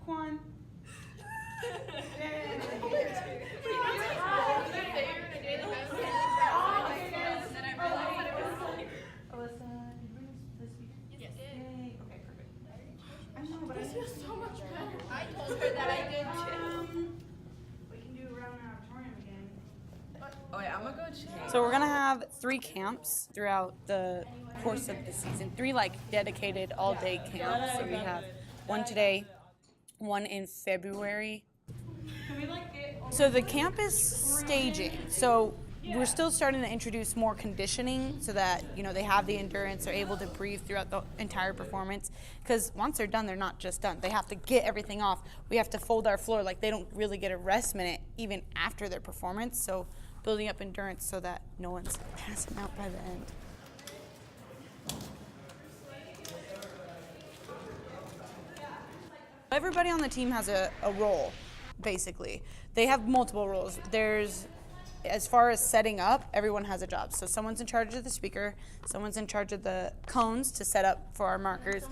Quan. This feels so much better. I told her that I did too. We can do around an auditorium again. Oh yeah, I'm gonna go change. So we're gonna have 3 camps throughout the course of the season. 3 like dedicated all-day camps. So we have one today, one in February. So the camp is staging. So we're still starting to introduce more conditioning so that, you know, they have the endurance, they're able to breathe throughout the entire performance. Because once they're done, they're not just done. They have to get everything off. We have to fold our floor. Like, they don't really get a rest minute even after their performance. So building up endurance so that no one's passing out by the end. Everybody on the team has a role, basically. They have multiple roles. As far as setting up, everyone has a job. So someone's in charge of the speaker, someone's in charge of the cones to set up for our markers.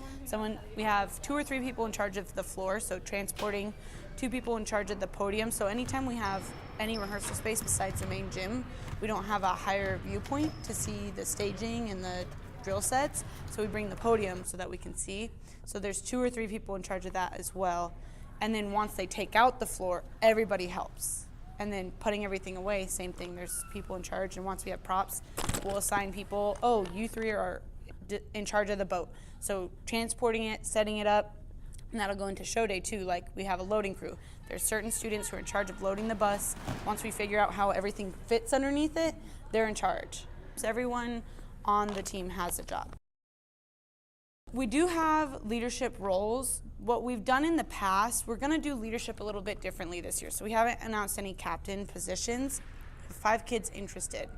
We have 2 or 3 people in charge of the floor, so transporting, 2 people in charge of the podium. So anytime we have any rehearsal space besides the main gym, we don't have a higher viewpoint to see the staging and the drill sets. So we bring the podium so that we can see. So there's 2 or 3 people in charge of that as well. And then once they take out the floor, everybody helps. And then putting everything away, same thing. There's people in charge. And once we have props, we'll assign people, oh, you 3 are in charge of the boat. So transporting it, setting it up, and that'll go into show day too. Like, we have a loading crew. There's certain students who are in charge of loading the bus. Once we figure out how everything fits underneath it, they're in charge. So everyone on the team has a job. We do have leadership roles. What we've done in the past, we're gonna do leadership a little bit differently this year. So we haven't announced any captain positions. 5 kids interested.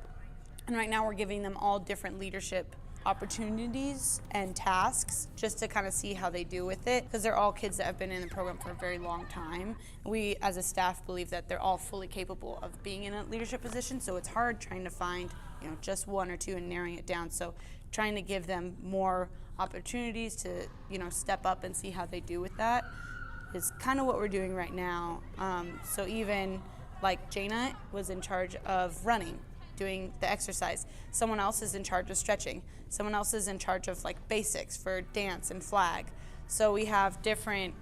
And right now we're giving them all different leadership opportunities and tasks just to kind of see how they do with it, because they're all kids that have been in the program for a very long time. We as a staff believe that they're all fully capable of being in a leadership position, so it's hard trying to find, you know, just 1 or 2 and narrowing it down. So trying to give them more opportunities to, you know, step up and see how they do with that is kind of what we're doing right now. So even like Jaina was in charge of running, doing the exercise. Someone else is in charge of stretching. Someone else is in charge of like basics for dance and flag. So we have different,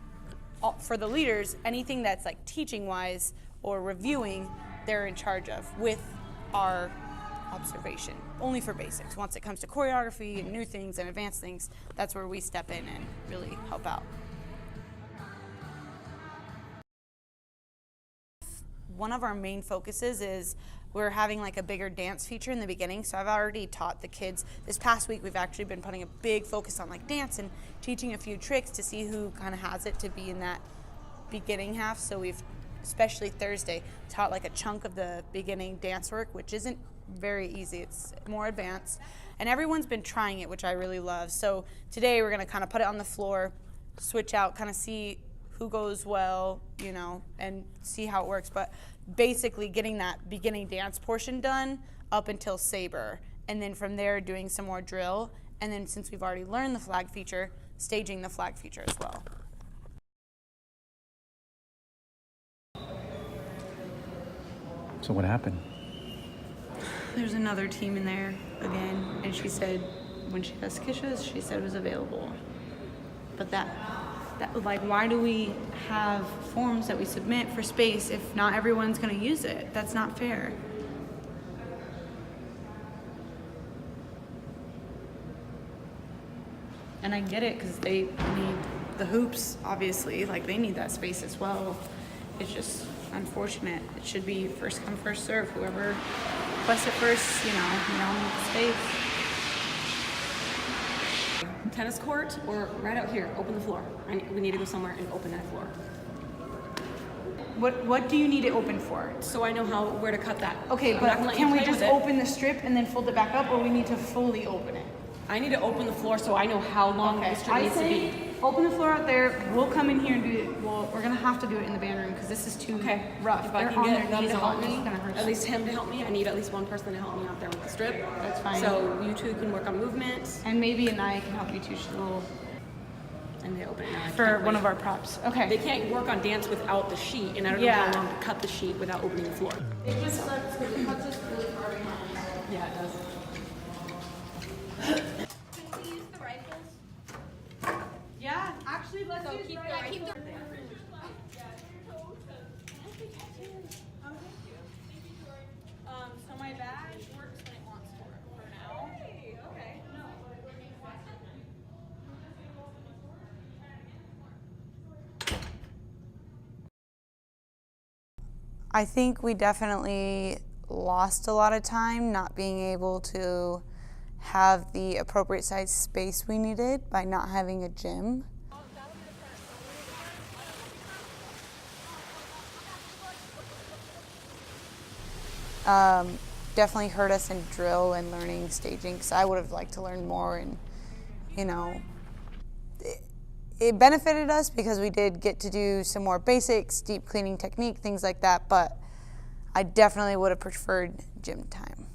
for the leaders, anything that's like teaching wise or reviewing, they're in charge of with our observation, only for basics. Once it comes to choreography and new things and advanced things, that's where we step in and really help out. One of our main focuses is we're having like a bigger dance feature in the beginning. So I've already taught the kids. This past week we've actually been putting a big focus on like dance and teaching a few tricks to see who kind of has it to be in that beginning half. So we've, especially Thursday, taught like a chunk of the beginning dance work, which isn't very easy. It's more advanced. And everyone's been trying it, which I really love. So today we're gonna kind of put it on the floor, switch out, kind of see who goes well, you know, and see how it works. But basically getting that beginning dance portion done up until Sabre. And then from there doing some more drill. And then since we've already learned the flag feature, staging the flag feature as well. So what happened? There's another team in there again, and she said when she does Kishas, she said it was available. But that like, why do we have forms that we submit for space if not everyone's gonna use it? That's not fair. And I get it, because they need the hoops, obviously, like they need that space as well. It's just unfortunate. It should be first come, first serve. Whoever requests it first, you know, we all need the space. Tennis court or right out here, open the floor. We need to go somewhere and open that floor. What do you need it open for? So I know where to cut that. Okay, I'm but can we just open the strip and then fold it back up, or we need to fully open it? I need to open the floor so I know how long the strip needs to be. Open the floor out there. We'll come in here and do it. Well, we're gonna have to do it in the band room because this is too rough. If I can get them to help me, at at least him to help me, I need at least one person to help me out there with the strip. That's fine. So you two can work on movement. And maybe Anaya can help you too. She's a little. and they open it now. I For can't one wait. of our props. Okay. They can't work on dance without the sheet, and I don't know Yeah. how long to cut the sheet without opening the floor. It just sucks because it cuts us really far behind. Yeah, it does. Should we use the rifles? Yeah, actually, let's use Keep right. the So my badge works when it wants to work for now. Okay. I think we definitely lost a lot of time not being able to have the appropriate size space we needed by not having a gym. Definitely hurt us in drill and learning staging, because I would have liked to learn more, and you know, it benefited us because we did get to do some more basics, deep cleaning technique, things like that, but I definitely would have preferred gym time.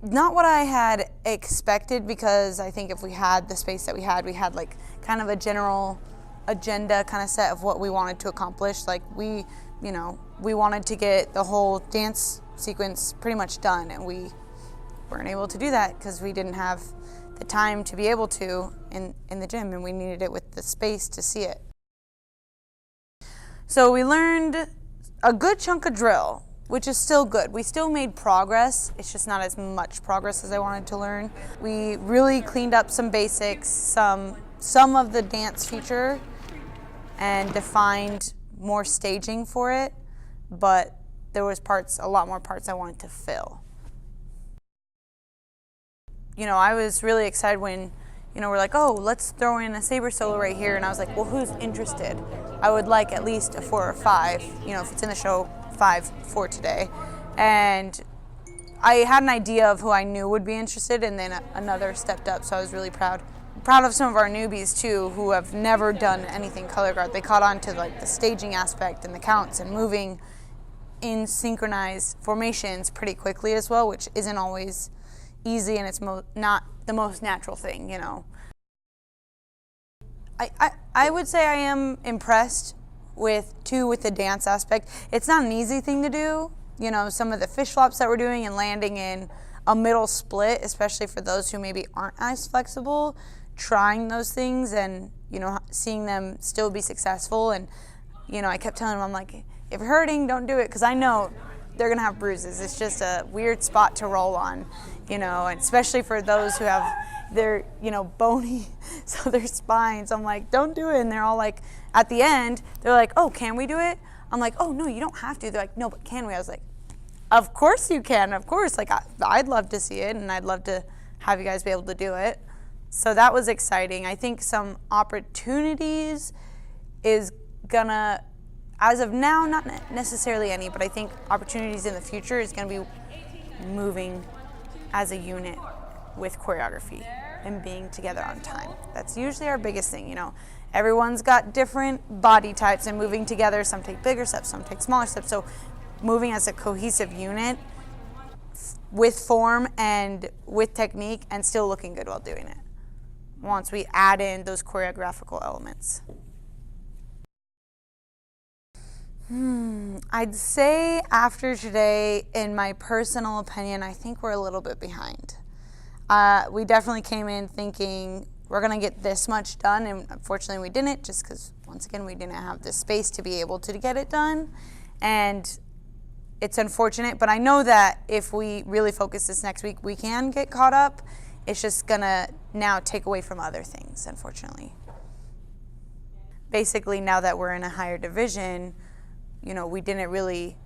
Not what I had expected, because I think if we had the space that we had like kind of a general agenda kind of set of what we wanted to accomplish. Like we wanted to get the whole dance sequence pretty much done, and we weren't able to do that because we didn't have the time to be able to in the gym, and we needed it with the space to see it. So we learned a good chunk of drill, which is still good. We still made progress. It's just not as much progress as I wanted to learn. We really cleaned up some basics, some of the dance feature, and defined more staging for it, but there was a lot more parts I wanted to fill. You know, I was really excited when, we're like, oh, let's throw in a saber solo right here, and I was like, well, who's interested? I would like at least a 4 or 5, if it's in the show, 5 for today. And I had an idea of who I knew would be interested, and then another stepped up, so I was really proud. Proud of some of our newbies too, who have never done anything color guard. They caught on to like the staging aspect and the counts and moving in synchronized formations pretty quickly as well, which isn't always easy, and it's not the most natural thing, I would say I am impressed with the dance aspect. It's not an easy thing to do. Some of the fish flops that we're doing and landing in a middle split, especially for those who maybe aren't as flexible, trying those things and, seeing them still be successful. And, I kept telling them, I'm like, if you're hurting, don't do it, because I know they're going to have bruises. It's just a weird spot to roll on, and especially for those who have their, bony, so their spines. I'm like, don't do it. And they're all like, at the end, they're like, oh, can we do it? I'm like, oh, no, you don't have to. They're like, no, but can we? I was like, of course you can. Of course. Like, I'd love to see it, and I'd love to have you guys be able to do it. So that was exciting. I think some opportunities is gonna, as of now, not necessarily any, but I think opportunities in the future is gonna be moving as a unit with choreography and being together on time. That's usually our biggest thing, Everyone's got different body types, and moving together, some take bigger steps, some take smaller steps. So moving as a cohesive unit with form and with technique, and still looking good while doing it, once we add in those choreographical elements. I'd say after today, in my personal opinion, I think we're a little bit behind. We definitely came in thinking we're gonna get this much done, and unfortunately we didn't, just because, once again, we didn't have the space to be able to get it done. And it's unfortunate, but I know that if we really focus this next week, we can get caught up. It's just gonna now take away from other things, unfortunately. Basically, now that we're in a higher division, we didn't really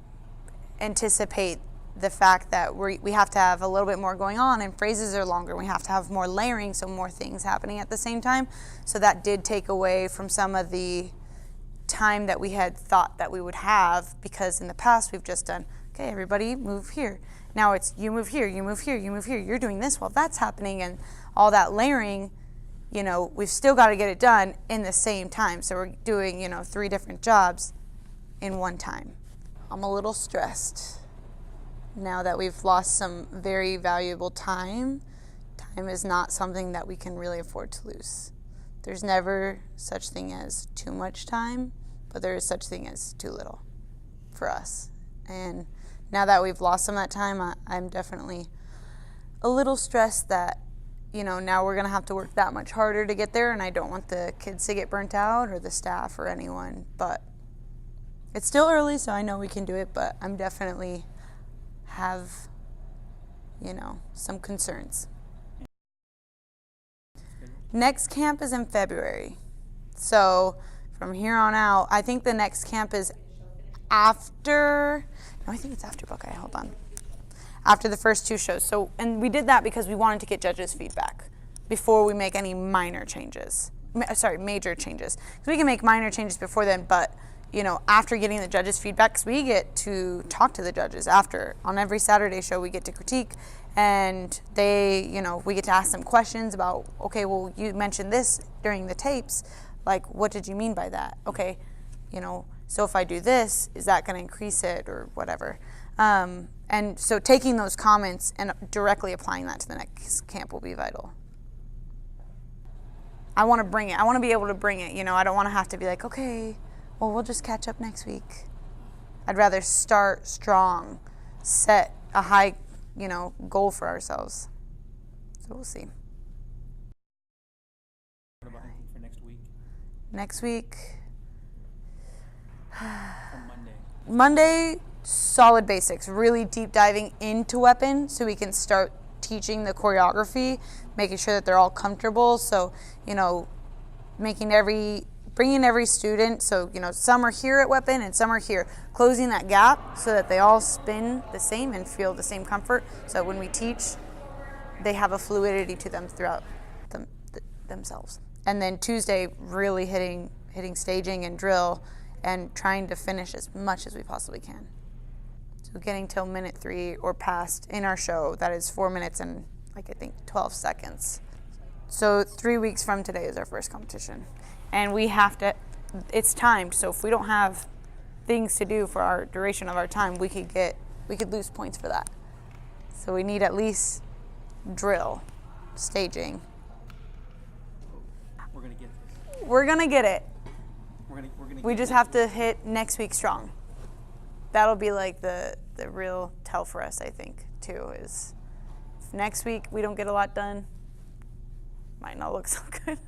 anticipate the fact that we have to have a little bit more going on, and phrases are longer. We have to have more layering, so more things happening at the same time. So that did take away from some of the time that we had thought that we would have, because in the past we've just done, okay, everybody move here. Now it's you move here, you move here, you move here. You're doing this while that's happening, and all that layering, we've still got to get it done in the same time. So we're doing, 3 different jobs in one time. I'm a little stressed now that we've lost some very valuable time time is not something that we can really afford to lose. There's never such thing as too much time, but there is such thing as too little for us. And now that we've lost some of that time, I'm definitely a little stressed that, you know, now we're going to have to work that much harder to get there, and I don't want the kids to get burnt out or the staff or anyone. But it's still early, so I know we can do it, but I'm definitely have, you know, some concerns. Next camp is in February. So from here on out, I think the next camp is after, no, I think it's after Buckeye, hold on. After the first 2 shows. So, and we did that because we wanted to get judges' feedback before we make any minor changes. Major changes. Because we can make minor changes before then, but, you know, after getting the judges' feedback, because we get to talk to the judges after. On every Saturday show, we get to critique, and they, you know, we get to ask them questions about, okay, well, you mentioned this during the tapes, like, what did you mean by that? Okay, you know, so if I do this, is that going to increase it or whatever? And so taking those comments and directly applying that to the next camp will be vital. I want to bring it. I want to be able to bring it. You know, I don't want to have to be like, okay, well, we'll just catch up next week. I'd rather start strong, set a high, you know, goal for ourselves. So we'll see. What about anything for next week? Next week. On Monday. Monday, solid basics, really deep diving into weapon so we can start teaching the choreography, making sure that they're all comfortable. So, you know, bringing every student, so, you know, some are here at weapon and some are here, closing that gap so that they all spin the same and feel the same comfort. So when we teach, they have a fluidity to them throughout themselves. And then Tuesday, really hitting staging and drill and trying to finish as much as we possibly can. So getting till minute 3 or past in our show, that is 4 minutes and like I think 12 seconds. So 3 weeks from today is our first competition. And we have to, it's timed, so if we don't have things to do for our duration of our time, we could lose points for that. So we need at least drill, staging. We're gonna get this. We're gonna get it. We just have to hit next week strong. That'll be like the real tell for us, I think, too, is if next week we don't get a lot done, might not look so good.